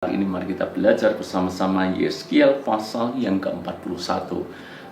Hari ini mari kita belajar bersama-sama Yeskiel pasal yang ke-41.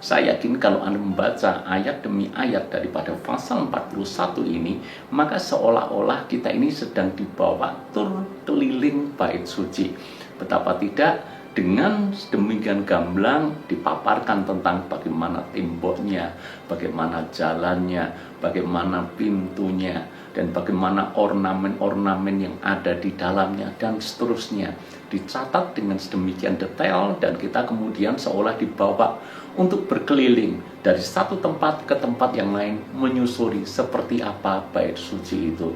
Saya yakin kalau Anda membaca ayat demi ayat daripada pasal 41 ini, maka seolah-olah kita ini sedang dibawa tur keliling bait suci. Betapa tidak, dengan demikian gamblang dipaparkan tentang bagaimana temboknya, bagaimana jalannya, bagaimana pintunya, dan bagaimana ornamen-ornamen yang ada di dalamnya, dan seterusnya. Dicatat dengan sedemikian detail, dan kita kemudian seolah dibawa untuk berkeliling dari satu tempat ke tempat yang lain, menyusuri seperti apa bait suci itu.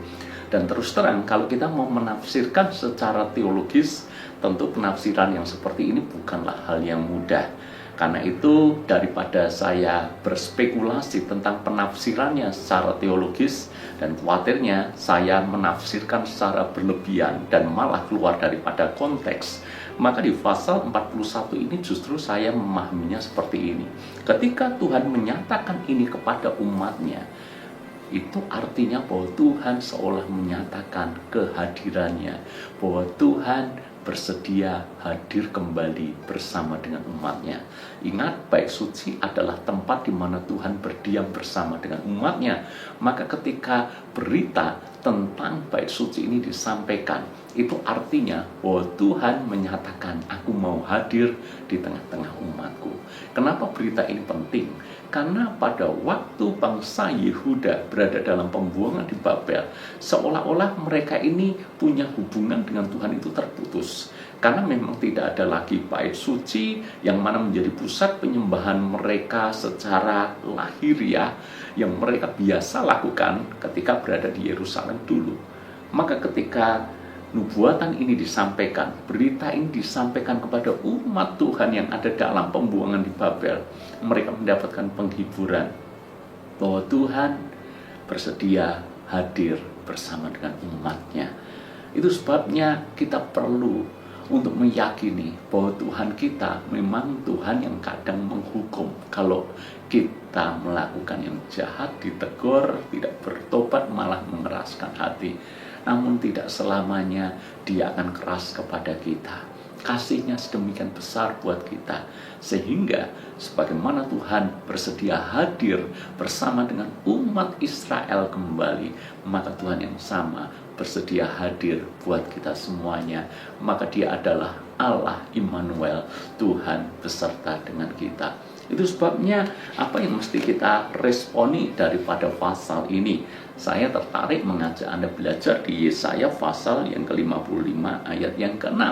Dan terus terang, kalau kita mau menafsirkan secara teologis, tentu penafsiran yang seperti ini bukanlah hal yang mudah. Karena itu, daripada saya berspekulasi tentang penafsirannya secara teologis, dan khawatirnya saya menafsirkan secara berlebihan dan malah keluar daripada konteks, maka di pasal 41 ini justru saya memahaminya seperti ini. Ketika Tuhan menyatakan ini kepada umatnya, itu artinya bahwa Tuhan seolah menyatakan kehadirannya, bahwa Tuhan bersedia hadir kembali bersama dengan umatnya. Ingat, bait suci adalah tempat di mana Tuhan berdiam bersama dengan umatnya. Maka ketika berita tentang bait suci ini disampaikan, itu artinya bahwa Tuhan menyatakan, aku mau hadir di tengah-tengah umatku. Kenapa berita ini penting? Karena pada waktu bangsa Yehuda berada dalam pembuangan di Babel, seolah-olah mereka ini punya hubungan dengan Tuhan itu terputus. Karena memang tidak ada lagi bait suci yang mana menjadi pusat penyembahan mereka secara lahiriah yang mereka biasa lakukan ketika berada di Yerusalem dulu. Maka ketika nubuatan ini disampaikan, berita ini disampaikan kepada umat Tuhan yang ada dalam pembuangan di Babel, mereka mendapatkan penghiburan bahwa Tuhan bersedia hadir bersama dengan umatnya. Itu sebabnya kita perlu untuk meyakini bahwa Tuhan kita memang Tuhan yang kadang menghukum. Kalau kita melakukan yang jahat, ditegur, tidak bertobat, malah mengeraskan hati. Namun tidak selamanya Dia akan keras kepada kita. Kasihnya sedemikian besar buat kita, sehingga sebagaimana Tuhan bersedia hadir bersama dengan umat Israel kembali, maka Tuhan yang sama bersedia hadir buat kita semuanya. Maka Dia adalah Allah Immanuel, Tuhan beserta dengan kita. Itu sebabnya apa yang mesti kita responi daripada pasal ini. Saya tertarik mengajak Anda belajar di Yesaya pasal yang ke-55 ayat yang ke-6.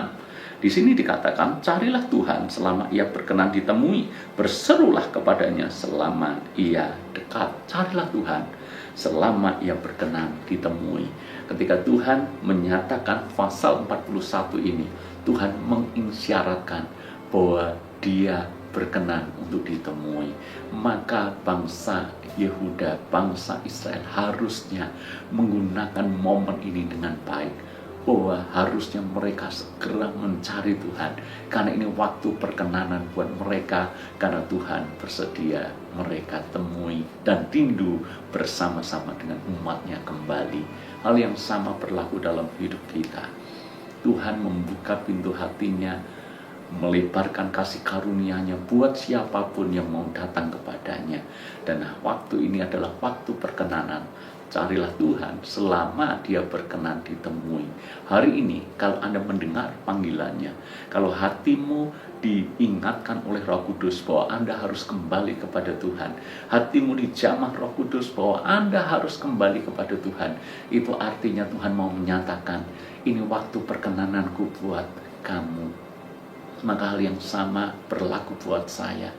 Di sini dikatakan, carilah Tuhan selama Ia berkenan ditemui, berserulah kepadanya selama Ia dekat. Carilah Tuhan selama Ia berkenan ditemui. Ketika Tuhan menyatakan pasal 41 ini, Tuhan mengisyaratkan bahwa Dia berkenan untuk ditemui. Maka bangsa Yehuda, bangsa Israel harusnya menggunakan momen ini dengan baik, bahwa harusnya mereka segera mencari Tuhan, karena ini waktu perkenanan buat mereka, karena Tuhan bersedia mereka temui dan rindu bersama-sama dengan umatnya kembali. Hal yang sama berlaku dalam hidup kita. Tuhan membuka pintu hatinya, melebarkan kasih karunia-Nya buat siapapun yang mau datang kepadanya. Dan waktu ini adalah waktu perkenanan. Carilah Tuhan selama Dia berkenan ditemui. Hari ini kalau Anda mendengar panggilannya, kalau hatimu diingatkan oleh Roh Kudus bahwa Anda harus kembali kepada Tuhan, hatimu dijamah Roh Kudus bahwa Anda harus kembali kepada Tuhan, itu artinya Tuhan mau menyatakan, ini waktu perkenananku buat kamu. Maka hal yang sama berlaku buat saya.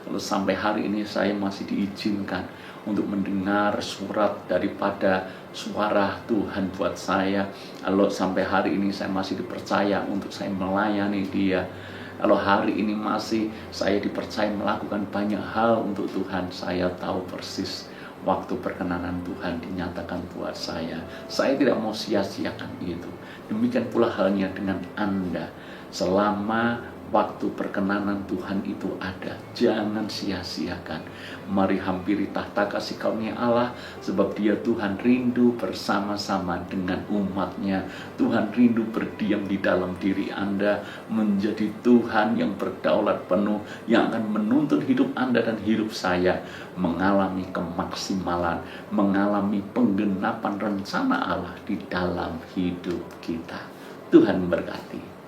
Lalu sampai hari ini saya masih diizinkan untuk mendengar surat daripada suara Tuhan buat saya. Lalu sampai hari ini saya masih dipercaya untuk saya melayani Dia. Kalau hari ini masih saya dipercaya melakukan banyak hal untuk Tuhan, saya tahu persis waktu perkenanan Tuhan dinyatakan buat saya. Saya tidak mau sia-siakan itu. Demikian pula halnya dengan Anda. Selama Waktu perkenanan Tuhan itu ada, jangan sia-siakan. Mari hampiri tahta kasih karunia Allah, sebab Dia Tuhan rindu bersama-sama dengan umatnya. Tuhan rindu berdiam di dalam diri Anda, menjadi Tuhan yang berdaulat penuh, yang akan menuntun hidup Anda dan hidup saya, mengalami kemaksimalan, mengalami penggenapan rencana Allah di dalam hidup kita. Tuhan berkati.